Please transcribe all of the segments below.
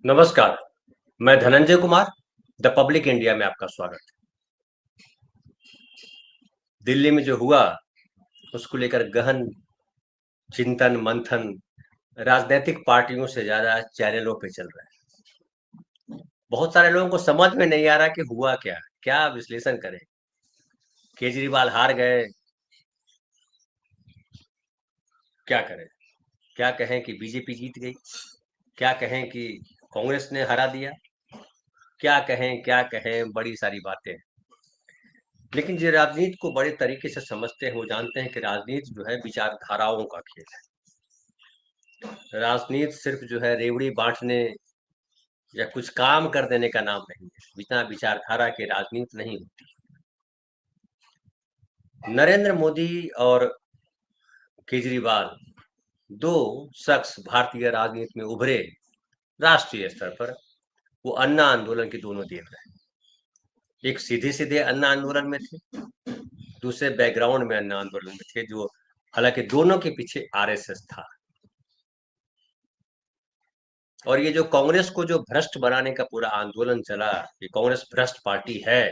नमस्कार, मैं Dhananjay Kumar, the public India में आपका स्वागत है। दिल्ली में जो हुआ, उसको लेकर गहन चिंतन मंथन राजनीतिक पार्टियों से ज़्यादा चैनलों पे चल रहा है। बहुत सारे लोगों को समझ में नहीं आ रहा कि हुआ क्या? क्या विश्लेषण करें? केजरीवाल हार गए, क्या करें? क्या कहें कि बीजेपी जीत गई? क्या कहें कि कांग्रेस ने हरा दिया? क्या कहें? बड़ी सारी बातें हैं। लेकिन जो राजनीति को बड़े तरीके से समझते हैं, वो जानते हैं कि राजनीति जो है विचारधाराओं का खेल है। राजनीति सिर्फ जो है रेवड़ी बांटने या कुछ काम कर देने का नाम नहीं है। बिना विचारधारा के राजनीति नहीं होती। नरेंद्र मोदी और केजरीवाल दो शख्स भारतीय राजनीति में उभरे राष्ट्रीय स्तर पर। वो अन्ना आंदोलन की दोनों देन रहे। एक सीधे सीधे अन्ना आंदोलन में थे, दूसरे बैकग्राउंड में अन्ना आंदोलन में थे, जो हालांकि दोनों के पीछे आरएसएस था। और ये जो कांग्रेस को जो भ्रष्ट बनाने का पूरा आंदोलन चला, ये कांग्रेस भ्रष्ट पार्टी है।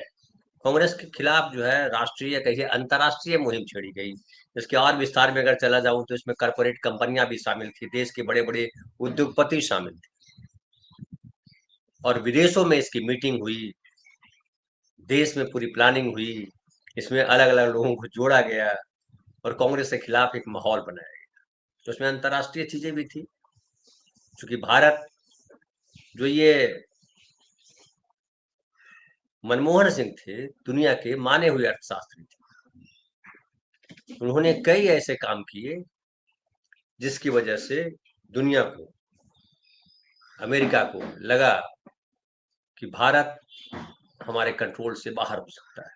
कांग्रेस के खिलाफ जो है राष्ट्रीय कहिए अंतर्राष्ट्रीय मुहिम छेड़ी गई। इसके और विस्तार में अगर चला जाऊं तो इसमें कॉरपोरेट कंपनियां भी शामिल थी, देश के बड़े बड़े उद्योगपति शामिल थे, और विदेशों में इसकी मीटिंग हुई, देश में पूरी प्लानिंग हुई, इसमें अलग अलग लोगों को जोड़ा गया और कांग्रेस के खिलाफ एक माहौल बनाया गया। तो उसमें अंतर्राष्ट्रीय चीजें भी थी, क्योंकि भारत जो ये मनमोहन सिंह थे, दुनिया के माने हुए अर्थशास्त्री थे। उन्होंने कई ऐसे काम किए जिसकी वजह से दुनिया को, अमेरिका को लगा कि भारत हमारे कंट्रोल से बाहर हो सकता है।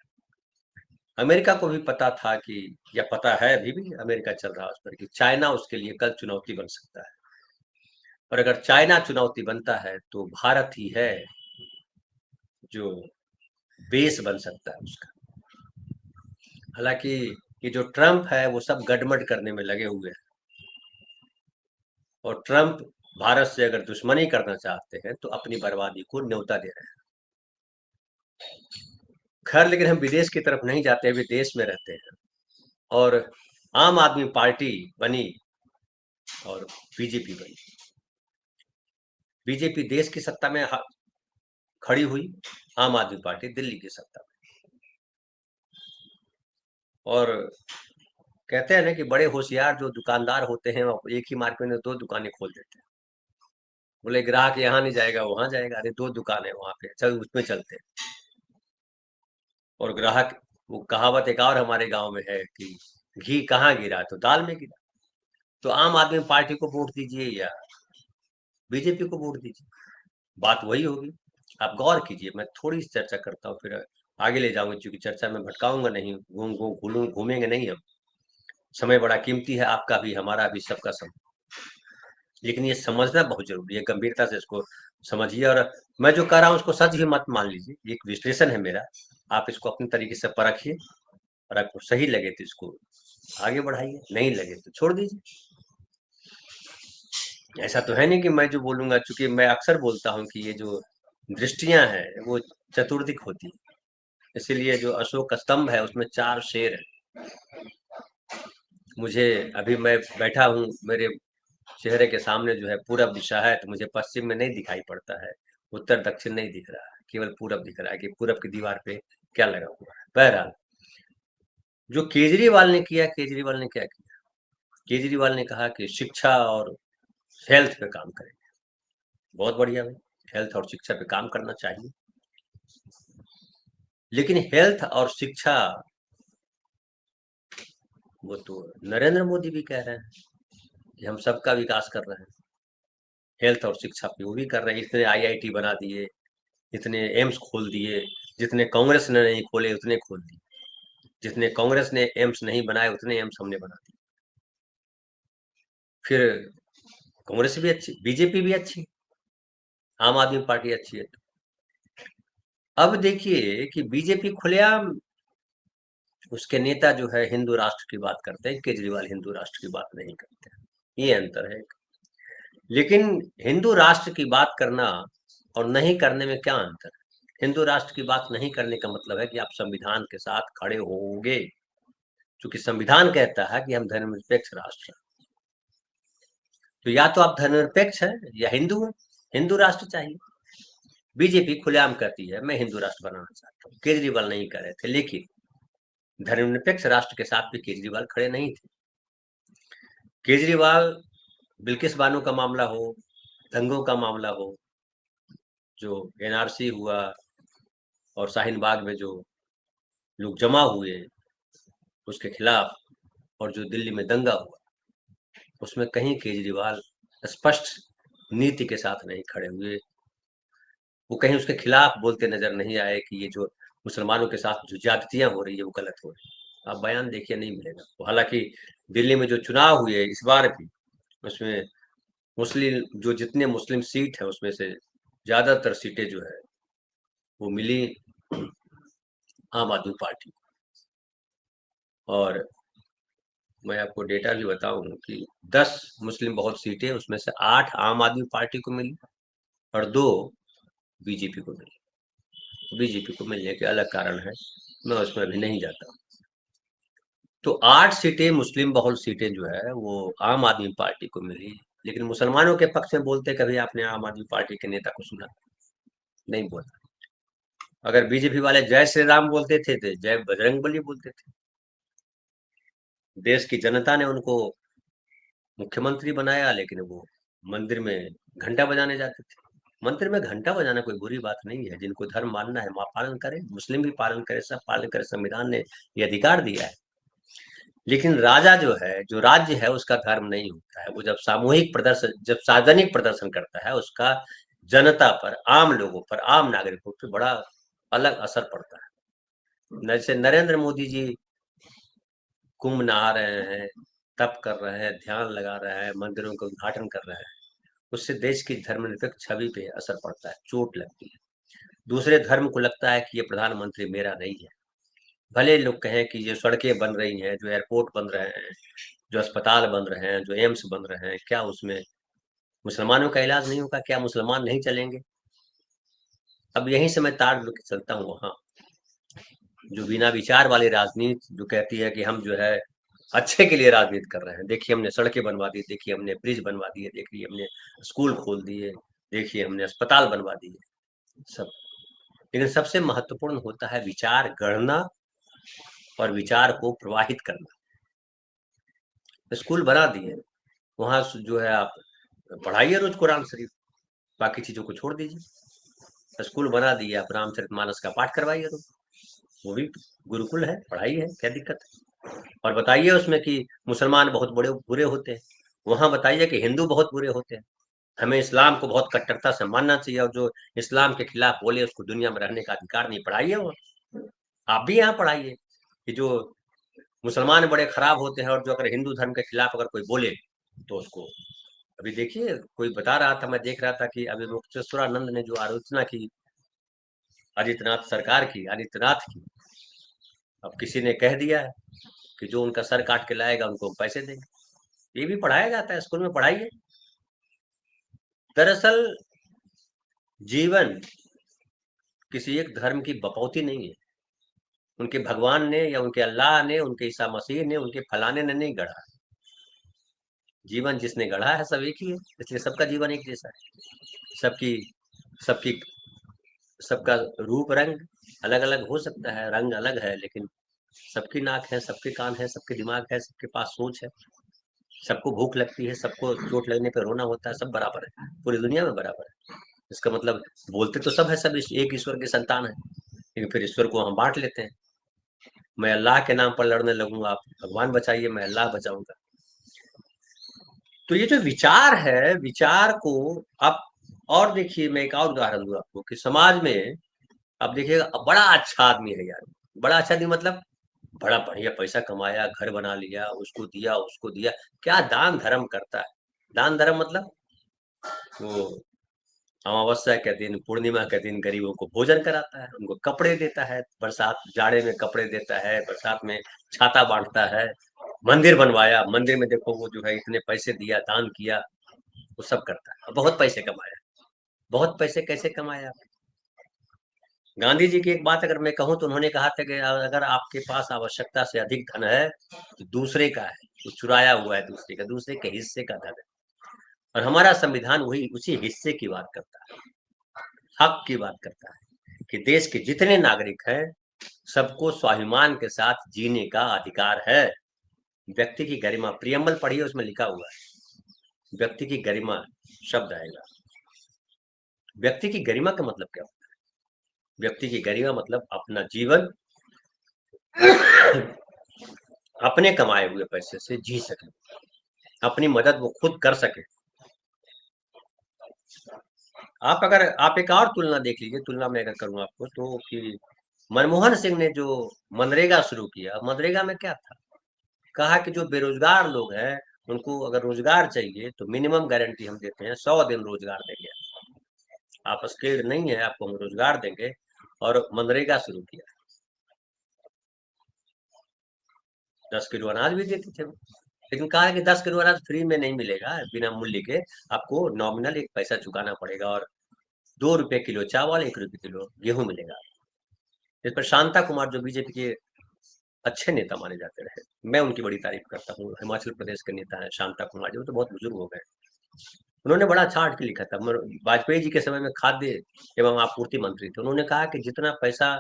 अमेरिका को भी पता था कि, या पता है अभी भी, अमेरिका चल रहा है उस पर कि चाइना उसके लिए कल चुनौती बन सकता है। और अगर चाइना चुनौती बनता है तो भारत ही है जो बेस बन सकता है उसका। हालांकि ये जो ट्रंप है वो सब गड़बड़ करने में लगे हुए हैं, और ट्रंप भारत से अगर दुश्मनी करना चाहते हैं तो अपनी बर्बादी को न्योता दे रहे हैं। खैर, लेकिन हम विदेश की तरफ नहीं जाते, विदेश में रहते हैं। और आम आदमी पार्टी बनी और बीजेपी बनी। बीजेपी देश की सत्ता में खड़ी हुई, आम आदमी पार्टी दिल्ली की सत्ता में। और कहते हैं ना कि बड़े होशियार जो दुकानदार होते हैं वो एक ही मार्केट में दो दुकानें खोल देते हैं। बोले ग्राहक यहाँ नहीं जाएगा वहां जाएगा, अरे दो दुकान है वहां पे, चल उसमें चलते हैं। और ग्राहक, वो कहावत एक और हमारे गांव में है कि घी कहाँ गिरा, तो दाल में गिरा। तो आम आदमी पार्टी को वोट दीजिए या बीजेपी को वोट दीजिए, बात वही होगी। आप गौर कीजिए, मैं थोड़ी सी चर्चा करता हूँ, फिर आगे ले जाऊंगा, क्योंकि चर्चा में भटकाऊंगा नहीं, घूमेंगे नहीं हम। समय बड़ा कीमती है, आपका भी हमारा भी सबका समय। लेकिन ये समझना बहुत जरूरी है, गंभीरता से इसको समझिए। और मैं जो कह रहा हूँ उसको सच ही मत मान लीजिए, ये एक विश्लेषण है मेरा। आप इसको अपने तरीके से परखिए, और आपको सही लगे तो इसको आगे बढ़ाइए, नहीं लगे तो छोड़ दीजिए। ऐसा तो है नहीं कि मैं जो बोलूंगा, चूंकि मैं अक्सर बोलता हूँ कि ये जो दृष्टियां हैं वो चतुर्दिक होती है। इसीलिए जो अशोक स्तंभ है उसमें चार शेर है। मुझे अभी मैं बैठा हूँ, मेरे चेहरे के सामने जो है पूरब दिशा है, तो मुझे पश्चिम में नहीं दिखाई पड़ता है, उत्तर दक्षिण नहीं दिख रहा है, केवल पूरब दिख रहा है कि पूरब की दीवार पे क्या लगा हुआ है। बहरहाल, जो केजरीवाल ने किया, केजरीवाल ने क्या किया? केजरीवाल ने कहा कि शिक्षा और हेल्थ पे काम करेंगे। बहुत बढ़िया भाई, हेल्थ और शिक्षा पे काम करना चाहिए। लेकिन हेल्थ और शिक्षा, वो तो नरेंद्र मोदी भी कह रहे हैं कि हम सबका विकास कर रहे हैं। हेल्थ और शिक्षा पे वो भी कर रहे हैं, इतने आईआईटी बना दिए, इतने एम्स खोल दिए। जितने कांग्रेस ने नहीं खोले उतने खोल दिए, जितने कांग्रेस ने एम्स नहीं बनाए उतने एम्स हमने बना दिए। फिर कांग्रेस भी अच्छी, बीजेपी भी अच्छी, आम आदमी पार्टी अच्छी है। अब देखिए कि बीजेपी खुलेआम, उसके नेता जो है हिंदू राष्ट्र की बात करते हैं, केजरीवाल हिंदू राष्ट्र की बात नहीं करते हैं। ये अंतर है। लेकिन हिंदू राष्ट्र की बात करना और नहीं करने में क्या अंतर है? हिंदू राष्ट्र की बात नहीं करने का मतलब है कि आप संविधान के साथ खड़े होंगे, क्योंकि संविधान कहता है कि हम धर्मनिरपेक्ष राष्ट्र हैं। तो या तो आप धर्मनिरपेक्ष हैं या हिंदू हैं। हिंदू राष्ट्र चाहिए। बीजेपी खुलेआम कहती है मैं हिंदू राष्ट्र बनाना चाहता हूँ, केजरीवाल नहीं कर रहे थे, लेकिन धर्मनिरपेक्ष राष्ट्र के साथ भी केजरीवाल खड़े नहीं थे। केजरीवाल बिल्किस बानो का मामला हो, दंगों का मामला हो, जो एनआरसी हुआ और शाहीन बाग में जो लोग जमा हुए उसके खिलाफ, और जो दिल्ली में दंगा हुआ, उसमें कहीं केजरीवाल स्पष्ट नीति के साथ नहीं खड़े हुए। वो कहीं उसके खिलाफ बोलते नजर नहीं आए कि ये जो मुसलमानों के साथ जो ज्यादतियां हो रही है वो गलत हो रही है। आप बयान देखिए, नहीं मिलेगा। तो हालांकि दिल्ली में जो चुनाव हुए इस बार भी, उसमें मुस्लिम जो जितने मुस्लिम सीट है उसमें से ज्यादातर सीटें जो है वो मिली आम आदमी पार्टी को। और मैं आपको डेटा भी बताऊं कि 10 मुस्लिम बहुत सीटें, उसमें से 8 आम आदमी पार्टी को मिली और 2 बीजेपी को मिली। बीजेपी को मिलने के अलग कारण है, मैं उसमें अभी नहीं जाता। तो 8 सीटें मुस्लिम बहुल सीटें जो है वो आम आदमी पार्टी को मिली। लेकिन मुसलमानों के पक्ष में बोलते कभी आपने आम आदमी पार्टी के नेता को सुना? नहीं बोला। अगर बीजेपी वाले जय श्री राम बोलते थे तो जय बजरंगबली बोलते थे। देश की जनता ने उनको मुख्यमंत्री बनाया, लेकिन वो मंदिर में घंटा बजाने जाते थे। मंदिर में घंटा बजाना कोई बुरी बात नहीं है। जिनको धर्म मानना है वहाँ पालन करे, मुस्लिम भी पालन करे, सब पालन करे। संविधान ने ये अधिकार दिया है। लेकिन राजा जो है, जो राज्य है, उसका धर्म नहीं होता है। वो जब सामूहिक प्रदर्शन, जब सार्वजनिक प्रदर्शन करता है, उसका जनता पर, आम लोगों पर, आम नागरिकों पर बड़ा अलग असर पड़ता है। जैसे नरेंद्र मोदी जी कुंभ नहा रहे हैं, तप कर रहे हैं, ध्यान लगा रहे हैं, मंदिरों का उद्घाटन कर रहे हैं, उससे देश की धर्मनिरपेक्ष छवि पे असर पड़ता है, चोट लगती है। दूसरे धर्म को लगता है कि ये प्रधानमंत्री मेरा नहीं है। भले लोग कहें कि ये सड़कें बन रही हैं, जो एयरपोर्ट बन रहे हैं, जो अस्पताल बन रहे हैं, जो एम्स बन रहे हैं, क्या उसमें मुसलमानों का इलाज नहीं होगा? क्या मुसलमान नहीं चलेंगे? अब यहीं से मैं तार लेके चलता हूँ वहां, जो बिना विचार वाली राजनीति जो कहती है कि हम जो है अच्छे के लिए राजनीति कर रहे हैं। देखिए हमने सड़कें बनवा दी, देखिए हमने ब्रिज बनवा दिए, देखिए हमने स्कूल खोल दिए, देखिए हमने अस्पताल बनवा दिए, सब। लेकिन सबसे महत्वपूर्ण होता है विचार गढ़ना और विचार को प्रवाहित करना। स्कूल बना दिए, वहां जो है आप पढ़ाइए रोज कुरान शरीफ, बाकी चीजों को छोड़ दीजिए। स्कूल बना दिए, आप रामचरितमानस का पाठ करवाइए रोज, वो भी गुरुकुल है, पढ़ाई है, क्या दिक्कत है? और बताइए उसमें कि मुसलमान बहुत बड़े बुरे होते हैं, वहां बताइए कि हिंदू बहुत बुरे होते हैं, हमें इस्लाम को बहुत कट्टरता से मानना चाहिए, और जो इस्लाम के खिलाफ बोले उसको दुनिया में रहने का अधिकार नहीं। पढ़ाइए वो, आप भी यहाँ पढ़ाइए कि जो मुसलमान बड़े खराब होते हैं, और जो अगर हिंदू धर्म के खिलाफ अगर कोई बोले तो उसको। अभी देखिए कोई बता रहा था, मैं देख रहा था कि अभी मुक्तेश्वरानंद ने जो आलोचना की आदित्यनाथ सरकार की, आदित्यनाथ की, अब किसी ने कह दिया है कि जो उनका सर काट के लाएगा उनको हम पैसे देंगे। ये भी पढ़ाया जाता है स्कूल में, पढ़ाइए। दरअसल जीवन किसी एक धर्म की बपौती नहीं है। उनके भगवान ने या उनके अल्लाह ने, उनके ईसा मसीह ने, उनके फलाने ने नहीं गढ़ा। जीवन जिसने गढ़ा है सब एक ही है, इसलिए सबका जीवन एक जैसा है। सबकी सबकी सबका रूप रंग अलग अलग हो सकता है, रंग अलग है, लेकिन सबकी नाक है, सबके कान है, सबके दिमाग है, सबके पास सोच है। सबको भूख लगती है, सबको चोट लगने पे रोना होता है, सब बराबर है, पूरी दुनिया में बराबर है। इसका मतलब बोलते तो सब है, सब एक ईश्वर के संतान है, लेकिन फिर ईश्वर को हम बांट लेते हैं। मैं अल्लाह के नाम पर लड़ने लगूंगा, आप भगवान बचाइए, मैं अल्लाह बचाऊंगा। तो ये जो विचार है, विचार को आप, और देखिए मैं एक और उदाहरण दूं आपको कि समाज में आप देखिएगा, बड़ा अच्छा आदमी है यार, बड़ा अच्छा आदमी मतलब बड़ा बढ़िया पैसा कमाया, घर बना लिया, उसको दिया, उसको दिया, क्या दान धर्म करता है। दान धर्म मतलब वो अमावस्या के दिन, पूर्णिमा के दिन गरीबों को भोजन कराता है, उनको कपड़े देता है, बरसात जाड़े में कपड़े देता है, बरसात में छाता बांटता है। मंदिर बनवाया, मंदिर में देखो वो जो है इतने पैसे दिया, दान किया। वो सब करता है, बहुत पैसे कमाया। बहुत पैसे कैसे कमाया? गांधी जी की एक बात अगर मैं कहूँ तो उन्होंने कहा था कि अगर आपके पास आवश्यकता से अधिक धन है तो दूसरे का है, वो चुराया हुआ है दूसरे का, दूसरे के हिस्से का धन है। और हमारा संविधान वही उसी हिस्से की बात करता है, हक की बात करता है कि देश के जितने नागरिक हैं सबको स्वाभिमान के साथ जीने का अधिकार है। व्यक्ति की गरिमा, प्रियम्बल पढ़िए, उसमें लिखा हुआ है व्यक्ति की गरिमा शब्द आएगा। व्यक्ति की गरिमा का मतलब क्या होता है? व्यक्ति की गरिमा मतलब अपना जीवन अपने कमाए हुए पैसे से जी सके, अपनी मदद वो खुद कर सके। आप अगर आप एक और तुलना देख लीजिए, तुलना मैं अगर करूं आपको तो कि मनमोहन सिंह ने जो मनरेगा शुरू किया, मनरेगा में क्या था? कहा कि जो बेरोजगार लोग हैं उनको अगर रोजगार चाहिए तो मिनिमम गारंटी हम देते हैं, 100 दिन रोजगार देंगे। आप स्किल्ड नहीं है, आपको हम रोजगार देंगे। और मनरेगा शुरू किया, 10 किलो अनाज भी देते थे वो। लेकिन कहा है कि 10 किलो अनाज फ्री में नहीं मिलेगा, बिना मूल्य के आपको नॉमिनल एक पैसा चुकाना पड़ेगा, और 2 रुपए किलो चावल, 1 रुपए किलो गेहूं मिलेगा। इस पर शांता कुमार जो बीजेपी के अच्छे नेता माने जाते रहे, मैं उनकी बड़ी तारीफ करता हूँ, हिमाचल प्रदेश के नेता है शांता कुमार जी, वो तो बहुत बुजुर्ग हो गए। उन्होंने बड़ा अच्छा आर्टिकल लिखा था, वाजपेयी जी के समय में खाद्य एवं आपूर्ति मंत्री थे। उन्होंने कहा कि जितना पैसा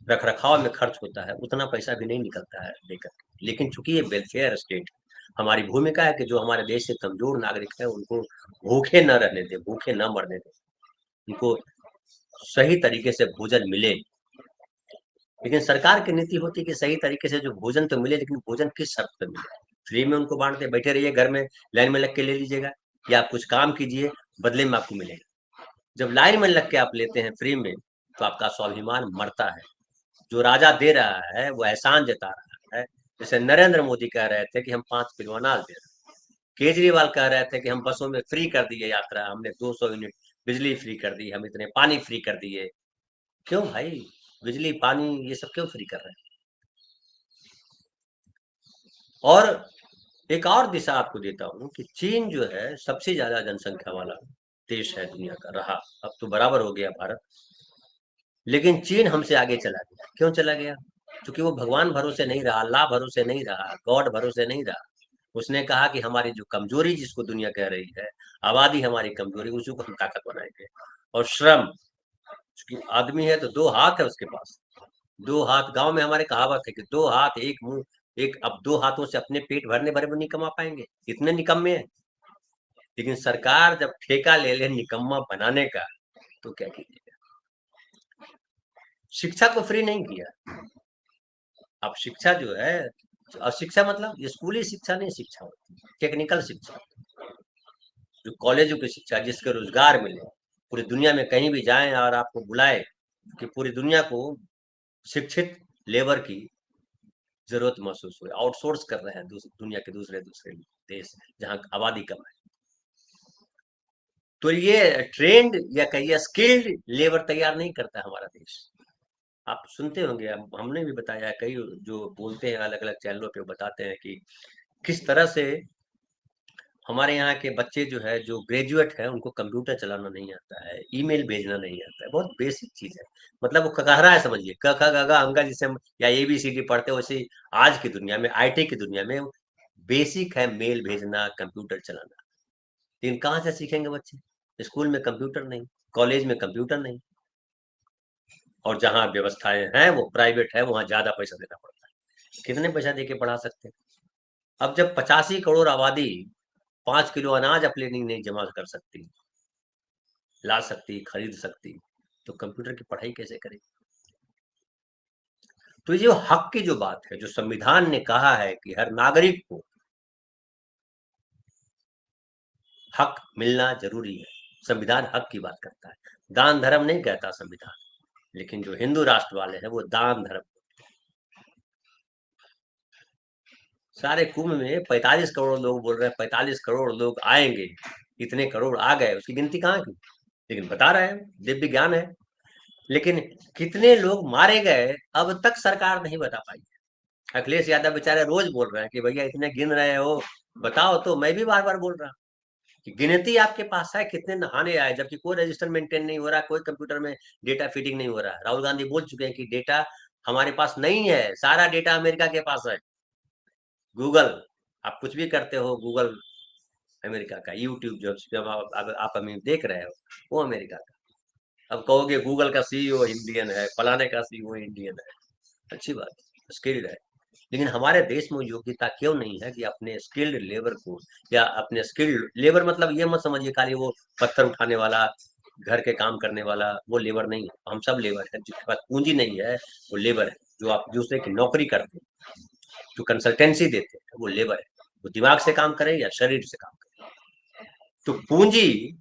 रख रखाव में खर्च होता है उतना पैसा भी नहीं निकलता है लेकर के। लेकिन चूंकि ये वेलफेयर स्टेट, हमारी भूमिका है कि जो हमारे देश से कमजोर नागरिक है उनको भूखे न रहने दे, भूखे न मरने दे, उनको सही तरीके से भोजन मिले। लेकिन सरकार की नीति होती है कि सही तरीके से जो भोजन तो मिले, लेकिन भोजन किस शर्त पे मिले? फ्री में उनको बांटते, बैठे रहिए घर में, लाइन में लग के ले लीजिएगा, या आप कुछ काम कीजिए, बदले में आपको मिलेगा। जब लाइन में लग के आप लेते हैं फ्री में, तो आपका स्वाभिमान मरता है। जो राजा दे रहा है वो एहसान जता रहा है। जैसे नरेंद्र मोदी कह रहे थे कि हम 5 किलो अनाज दे रहे हैं, केजरीवाल कह रहे थे कि हम बसों में फ्री कर दिए यात्रा, हमने 200 यूनिट बिजली फ्री कर दी, हम इतने पानी फ्री कर दिए। क्यों भाई? बिजली पानी ये सब क्यों फ्री कर रहे हैं? और एक और दिशा आपको देता हूँ कि चीन जो है सबसे ज्यादा जनसंख्या वाला देश है दुनिया का, रहा, अब तो बराबर हो गया भारत। लेकिन चीन हमसे आगे चला गया। क्यों चला गया? क्योंकि वो भगवान भरोसे नहीं रहा, अल्लाह भरोसे नहीं रहा, गॉड भरोसे नहीं रहा। उसने कहा कि हमारी जो कमजोरी जिसको दुनिया कह रही है, आबादी हमारी कमजोरी, उसी को हम ताकत बनाएंगे। और श्रम, क्योंकि आदमी है तो 2 हाथ है उसके पास, 2 हाथ। गांव में हमारे कहावत है कि 2 हाथ एक मुंह, एक, अब 2 हाथों से अपने पेट भरने भरे वो नहीं कमा पाएंगे, इतने निकम्मे हैं। लेकिन सरकार जब ठेका ले ले निकम्मा बनाने का, तो क्या कीजिएगा? शिक्षा को फ्री नहीं किया। अब शिक्षा जो है, और शिक्षा मतलब स्कूली शिक्षा नहीं, शिक्षा होती है टेक्निकल शिक्षा, जो कॉलेजों की शिक्षा, जिसके रोजगार मिले, पूरी दुनिया में कहीं भी जाएं और आपको बुलाए कि पूरी दुनिया को शिक्षित लेबर की जरूरत महसूस हुई। आउटसोर्स कर रहे हैं दुनिया के दूसरे दूसरे देश जहां आबादी कम है। तो ये ट्रेंड या कहिए स्किल्ड लेबर तैयार नहीं करता हमारा देश। आप सुनते होंगे, हमने भी बताया है, कई जो बोलते हैं अलग अलग चैनलों पे बताते हैं कि किस तरह से हमारे यहाँ के बच्चे जो है, जो ग्रेजुएट है, उनको कंप्यूटर चलाना नहीं आता है, ईमेल भेजना नहीं आता है, बहुत बेसिक चीज है। मतलब वो कह रहा है, समझिए, क ख ग घ अंगा जिसे हम या एबीसीडी पढ़ते हैं, वैसे आज की दुनिया में, आईटी की दुनिया में बेसिक है मेल भेजना, कंप्यूटर चलाना। लेकिन कहाँ से सीखेंगे बच्चे? स्कूल में कंप्यूटर नहीं, कॉलेज में कंप्यूटर नहीं, और जहाँ व्यवस्थाएं हैं वो प्राइवेट है, वहां ज्यादा पैसा देना पड़ता है। कितने पैसा दे के पढ़ा सकते हैं? अब जब 85 करोड़ आबादी 5 किलो अनाज अपने लिए नहीं जमा कर सकती, ला सकती, खरीद सकती, तो कंप्यूटर की पढ़ाई कैसे करेगी? तो ये जो हक की जो बात है, जो संविधान ने कहा है कि हर नागरिक को हक मिलना जरूरी है, संविधान हक की बात करता है, दान धर्म नहीं कहता संविधान। लेकिन जो हिंदू राष्ट्र वाले हैं वो दान धर्म। सारे कुंभ में 45 करोड़ लोग बोल रहे हैं, 45 करोड़ लोग आएंगे, इतने करोड़ आ गए, उसकी गिनती कहाँ की? लेकिन बता रहे हैं, दिव्य ज्ञान है। लेकिन कितने लोग मारे गए अब तक सरकार नहीं बता पाई। अखिलेश यादव बेचारे रोज बोल रहे हैं कि भैया इतने गिन रहे हो, बताओ। तो मैं भी बार बार बोल रहा हूँ, कि गिनती आपके पास है कितने नहाने आए, जबकि कोई रजिस्टर मेंटेन नहीं हो रहा, कोई कंप्यूटर में डेटा फीडिंग नहीं हो रहा। राहुल गांधी बोल चुके हैं कि डेटा हमारे पास नहीं है, सारा डेटा अमेरिका के पास है। गूगल, आप कुछ भी करते हो, गूगल अमेरिका का, यूट्यूब जब आप हमें देख रहे हो, वो अमेरिका का। अब कहोगे गूगल का सीईओ इंडियन है, फलाने का सीईओ इंडियन है, अच्छी बात, स्किल्ड है। लेकिन हमारे देश में योग्यता क्यों नहीं है कि अपने स्किल्ड लेबर को, या अपने स्किल्ड लेबर मतलब ये मत समझिए खाली वो पत्थर उठाने वाला, घर के काम करने वाला, वो लेबर नहीं है। हम सब लेबर है, जिसके पास पूंजी नहीं है वो लेबर है। जो आप दूसरे की नौकरी करते हैं, जो कंसल्टेंसी देते हैं, वो लेबर है। वो दिमाग से काम करे या शरीर से काम करे। तो पूंजी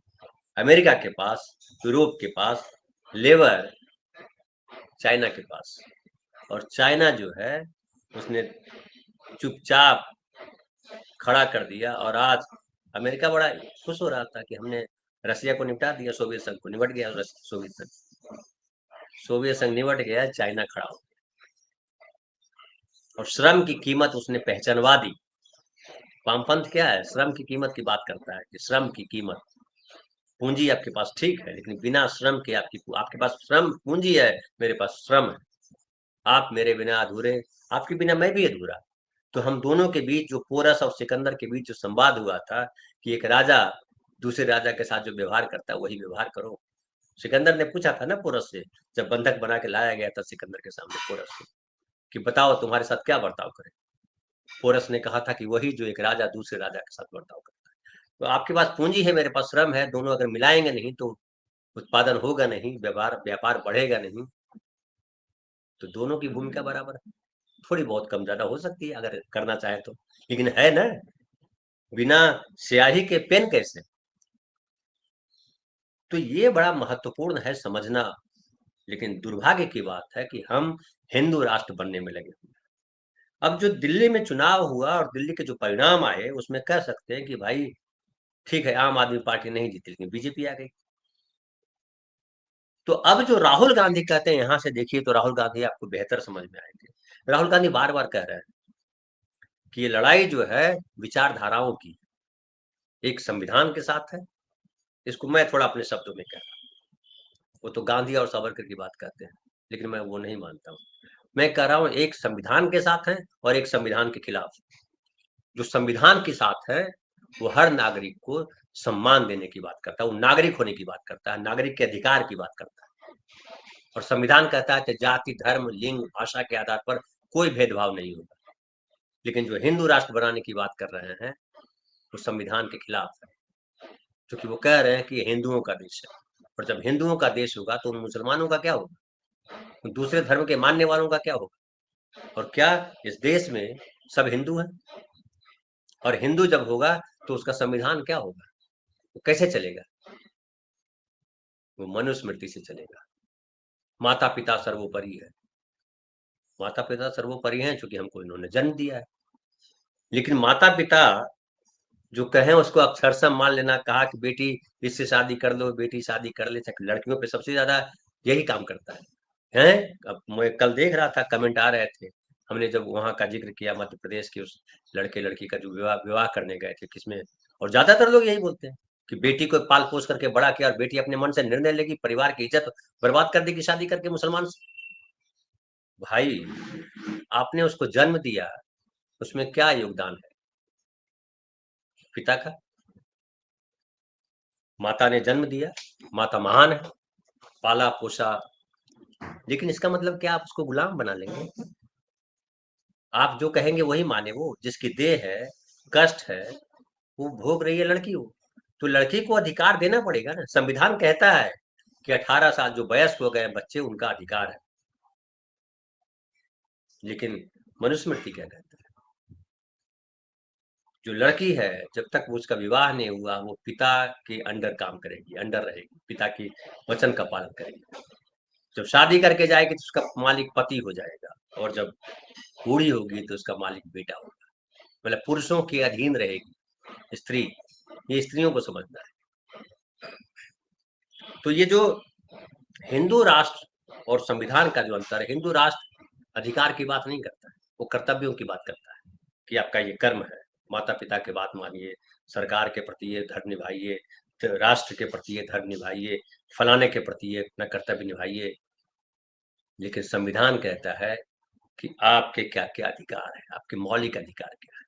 अमेरिका के पास, यूरोप के पास, लेबर चाइना के पास। और चाइना जो है उसने चुपचाप खड़ा कर दिया। और आज अमेरिका बड़ा खुश हो रहा था कि हमने रसिया को निपटा दिया, सोवियत संघ को निपट गया, सोवियत संघ निपट गया, चाइना खड़ा हो गया। और श्रम की कीमत उसने पहचानवा दी। वामपंथ क्या है, श्रम की कीमत की बात करता है कि श्रम की कीमत, पूंजी आपके पास ठीक है, लेकिन बिना श्रम के आपके पास श्रम पूंजी है, मेरे पास श्रम है, आप मेरे बिना अधूरे, आपके बिना मैं भी अधूरा। तो हम दोनों के बीच जो पोरस और सिकंदर के बीच जो संवाद हुआ था कि एक राजा दूसरे राजा के साथ जो व्यवहार करता है वही व्यवहार करो। सिकंदर ने पूछा था ना पोरस से, जब बंधक बना के लाया गया था सिकंदर के सामने पोरस को, कि बताओ तुम्हारे साथ क्या बर्ताव करें। पोरस ने कहा था कि वही जो एक राजा दूसरे राजा के साथ बर्ताव करता है। तो आपके पास पूंजी है, मेरे पास श्रम है, दोनों अगर मिलाएंगे नहीं तो उत्पादन होगा नहीं, व्यापार व्यापार बढ़ेगा नहीं। तो दोनों की भूमिका बराबर है। थोड़ी बहुत कम ज्यादा हो सकती है अगर करना चाहे तो, लेकिन है ना, बिना स्याही के पेन कैसे। तो ये बड़ा महत्वपूर्ण है समझना। लेकिन दुर्भाग्य की बात है कि हम हिंदू राष्ट्र बनने में लगे हुए हैं। अब जो दिल्ली में चुनाव हुआ और दिल्ली के जो परिणाम आए, उसमें कह सकते हैं कि भाई ठीक है, आम आदमी पार्टी नहीं जीती लेकिन बीजेपी आ गई। तो अब जो राहुल गांधी कहते हैं यहां से देखिए, तो राहुल गांधी आपको बेहतर समझ में आएंगे। राहुल गांधी बार बार कह रहे हैं कि ये लड़ाई जो है विचारधाराओं की, एक संविधान के साथ है। इसको मैं थोड़ा अपने शब्दों में कह रहा हूँ, वो तो गांधी और सावरकर की बात कहते हैं, लेकिन मैं वो नहीं मानता हूँ। मैं कह रहा हूँ एक संविधान के साथ है और एक संविधान के खिलाफ। जो संविधान के साथ है वो हर नागरिक को सम्मान देने की बात करता है, वो नागरिक होने की बात करता है, नागरिक के अधिकार की बात करता है। और संविधान कहता है कि जाति, धर्म, लिंग, भाषा के आधार पर कोई भेदभाव नहीं होगा। लेकिन जो हिंदू राष्ट्र बनाने की बात कर रहे हैं वो संविधान के खिलाफ है, क्योंकि वो कह रहे हैं कि हिंदुओं का देश है। और जब हिंदुओं का देश होगा तो उन मुसलमानों का क्या होगा, दूसरे धर्म के मानने वालों का क्या होगा। और क्या इस देश में सब हिंदू हैं? और हिंदू जब होगा तो उसका संविधान क्या होगा, वो कैसे चलेगा? वो मनुस्मृति से चलेगा। माता पिता सर्वोपरि है, माता पिता सर्वोपरि हैं क्योंकि हमको इन्होंने जन्म दिया है। लेकिन माता पिता जो कहें उसको अक्षरशः मान लेना, कहा कि बेटी इससे शादी कर लो, बेटी शादी कर ले, लड़कियों पे सबसे ज्यादा यही काम करता है। अब मैं कल देख रहा था, कमेंट आ रहे थे, हमने जब वहां का जिक्र किया मध्य प्रदेश के उस लड़के लड़की का जो विवाह विवाह करने गए थे किसमें, और ज्यादातर लोग यही बोलते हैं कि बेटी को पाल पोस करके बड़ा किया और बेटी अपने मन से निर्णय लेगी, परिवार की इज्जत बर्बाद कर देगी शादी करके मुसलमान से। भाई, आपने उसको जन्म दिया, उसमें क्या योगदान है पिता का? माता ने जन्म दिया, माता महान है, पाला पोसा, लेकिन इसका मतलब क्या आप उसको गुलाम बना लेंगे? आप जो कहेंगे वही माने, वो जिसकी देह है, कष्ट है, वो भोग रही है लड़की हो, तो लड़की को अधिकार देना पड़ेगा ना। संविधान कहता है कि 18 साल जो वयस्क हो गए बच्चे उनका अधिकार है, लेकिन मनुस्मृति क्या कहता है, जो लड़की है जब तक वो उसका विवाह नहीं हुआ वो पिता के अंडर काम करेगी, अंडर रहेगी, पिता की वचन का पालन करेगी। जब शादी करके जाएगी तो उसका मालिक पति हो जाएगा, और जब बूढ़ी होगी तो उसका मालिक बेटा होगा। मतलब पुरुषों के अधीन रहेगी स्त्री। ये स्त्रियों को समझना है। तो ये जो हिंदू राष्ट्र और संविधान का जो अंतर है, हिंदू राष्ट्र अधिकार की बात नहीं करता है, वो कर्तव्यों की बात करता है कि आपका ये कर्म है, माता पिता की बात मानिए, सरकार के प्रति ये धर्म निभाइए, तो राष्ट्र के प्रति ये धर्म निभाइए, फलाने के प्रति ये अपना कर्तव्य निभाइए। लेकिन संविधान कहता है कि आपके क्या-क्या अधिकार हैं, आपके मौलिक अधिकार क्या हैं।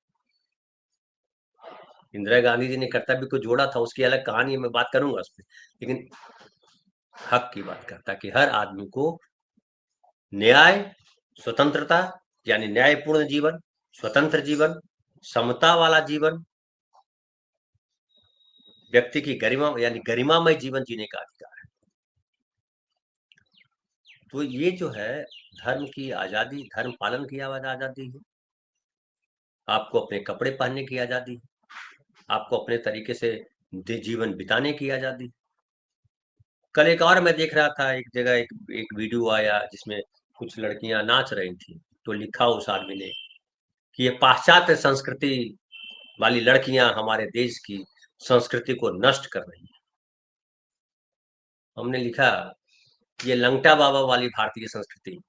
इंदिरा गांधी जी ने कर्तव्य को जोड़ा था, उसकी अलग कहानी है, मैं बात करूँगा उसपे। लेकिन हक की बात करता है कि हर आदमी को न्याय, स्वतंत्रता यानी न्यायपूर्ण जीवन, स्वतंत्र जीवन, समता वाला जीवन, व्यक्ति की गरिमा यानी गरिमामय जीवन जीने का अधिकार है। तो ये जो है धर्म की आजादी, धर्म पालन की आजादी है। आपको अपने कपड़े पहनने की आजादी, आपको अपने तरीके से जीवन बिताने की आजादी। कल एक और मैं देख रहा था, एक जगह एक वीडियो आया जिसमें कुछ लड़कियां नाच रही थी, तो लिखा उस आदमी ने कि ये पाश्चात्य संस्कृति वाली लड़कियां हमारे देश की संस्कृति को नष्ट कर रही हैं। हमने लिखा ये लंगटा बाबा वाली भारतीय संस्कृति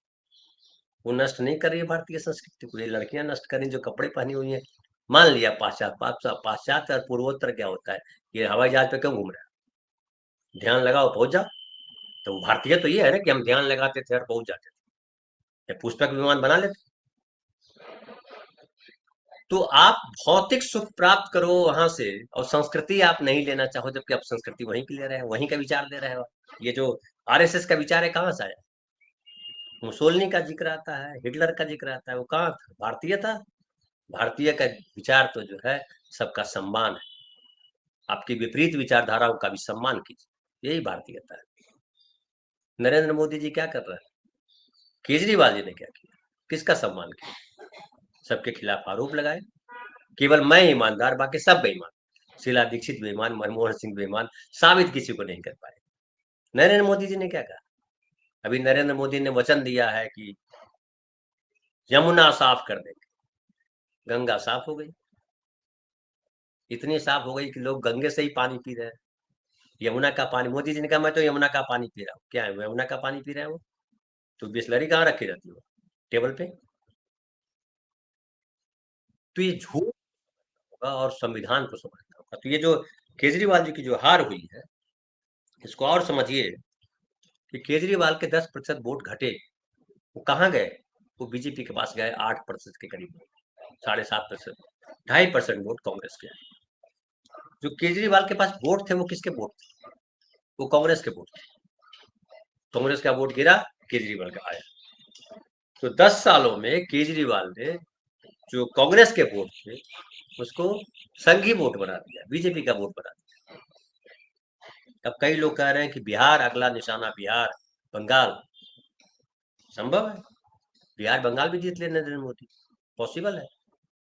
वो नष्ट नहीं कर रही है, भारतीय संस्कृति को ये लड़कियां नष्ट कर रही जो कपड़े पहनी हुई हैं। मान लिया पाश्चात्य और पूर्वोत्तर क्या होता है, ये हवाई जहाज पे क्यों घूम रहा है, ध्यान लगाओ पहुंच जाओ। तो भारतीय तो ये है ना कि हम ध्यान लगाते थे और पहुंच जाते थे, या पुष्पक विमान बना लेते। तो आप भौतिक सुख प्राप्त करो वहां से, और संस्कृति आप नहीं लेना चाहो, जबकि आप संस्कृति वहीं की ले रहे हो, वहीं का विचार दे रहे हो। ये जो आरएसएस का विचार है कहाँ से आया? मुसोलिनी का जिक्र आता है, हिटलर का जिक्र आता है, वो कहाँ था? भारतीय था। भारतीय का विचार तो जो है सबका सम्मान है, आपकी विपरीत विचारधाराओं का भी सम्मान कीजिए, यही भारतीयता है। नरेंद्र मोदी जी क्या कर रहे हैं? केजरीवाल जी ने क्या किया? किसका सम्मान किया? सबके खिलाफ आरोप लगाए, केवल मैं ईमानदार, बाकी सब बेईमान। शीला दीक्षित बेईमान, मनमोहन सिंह बेईमान, साबित किसी को नहीं कर पाए। नरेंद्र मोदी जी ने क्या कहा? अभी नरेंद्र मोदी ने वचन दिया है कि यमुना साफ कर देंगे। गंगा साफ हो गई, इतनी साफ हो गई कि लोग गंगे से ही पानी पी रहे हैं। यमुना का पानी, मोदी जी ने कहा मैं तो यमुना का पानी पी रहा हूँ। क्या है यमुना का पानी पी रहे हैं वो? तो बिस्लरी कहाँ रखी रहती है? टेबल पे। तो ये झूठ होगा और संविधान को समझना होगा। तो ये जो केजरीवाल जी की जो हार हुई है, इसको और समझिए कि केजरीवाल के 10% वोट घटे, वो कहाँ गए? वो बीजेपी के पास गए 8% के करीब, 7.5%, 2.5% वोट कांग्रेस के आए। जो केजरीवाल के पास वोट थे वो किसके वोट थे? वो कांग्रेस के वोट थे। कांग्रेस का वोट गिरा, केजरीवाल का आया। तो 10 सालों में केजरीवाल ने जो कांग्रेस के वोट थे उसको संघी वोट बना दिया, बीजेपी का वोट बना दिया। अब कई लोग कह रहे हैं कि बिहार अगला निशाना, बिहार बंगाल संभव है, बिहार बंगाल भी जीत ले नरेंद्र मोदी, पॉसिबल है।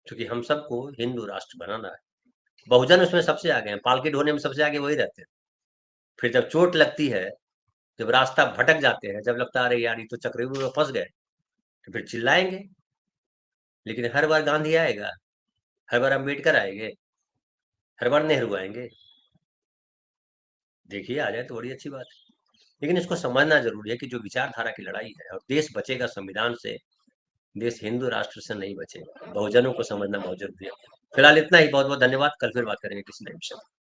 क्योंकि हम सबको हिंदू राष्ट्र बनाना है। बहुजन उसमें सबसे आगे हैं, पालकी ढोने में सबसे आगे वही रहते हैं। फिर जब चोट लगती है, जब रास्ता भटक जाते हैं, जब लगता है अरे यार ये तो चक्रव्यूह में फंस गए, तो फिर चिल्लाएंगे। लेकिन हर बार गांधी आएगा, हर बार अम्बेडकर आएंगे, हर बार नेहरू आएंगे? देखिए आ जाए तो बड़ी अच्छी बात है। लेकिन इसको समझना जरूरी है कि जो विचारधारा की लड़ाई है, और देश बचेगा संविधान से, देश हिंदू राष्ट्र से नहीं बचेगा। बहुजनों को समझना बहुत जरूरी है। फिलहाल इतना ही, बहुत बहुत धन्यवाद। कल फिर बात करेंगे किसी नए विषय पर।